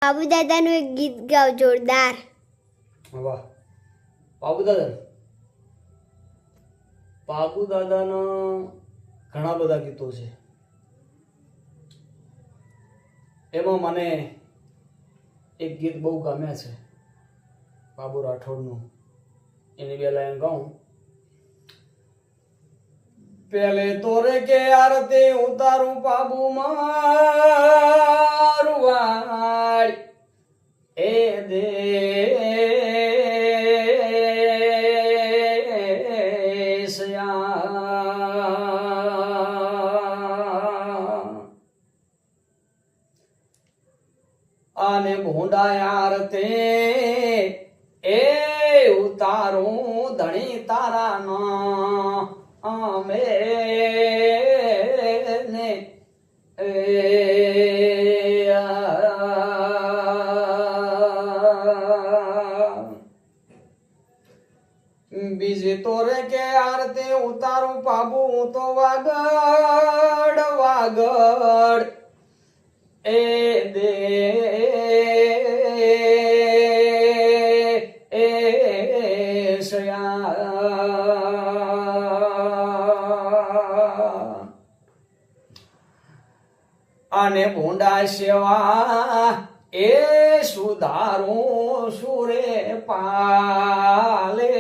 બાબુ દાદાનું એક ગીત ગાવ જોરદાર. વાહ. બાબુ દાદા, બાબુ દાદાના ઘણા બધા ગીતો છે. એમાં મને એક ગીત બહુ ગમે છે બાબુ રાઠોડનું. એની બે લાઈન ગાઉં. પેલે તોરે કે આરતી ઉતારું બાબુ મારું વાળ એ દે અને ભૂંડાયાર તે એ ઉતારું ધણી તારા ના અમે ને બીજી તોરે કે આરતી ઉતારું પાબુ હું તો વાગડ વાગડ એ દે એ અને ભૂંડા સેવા એ સુધારું સુરે પાલે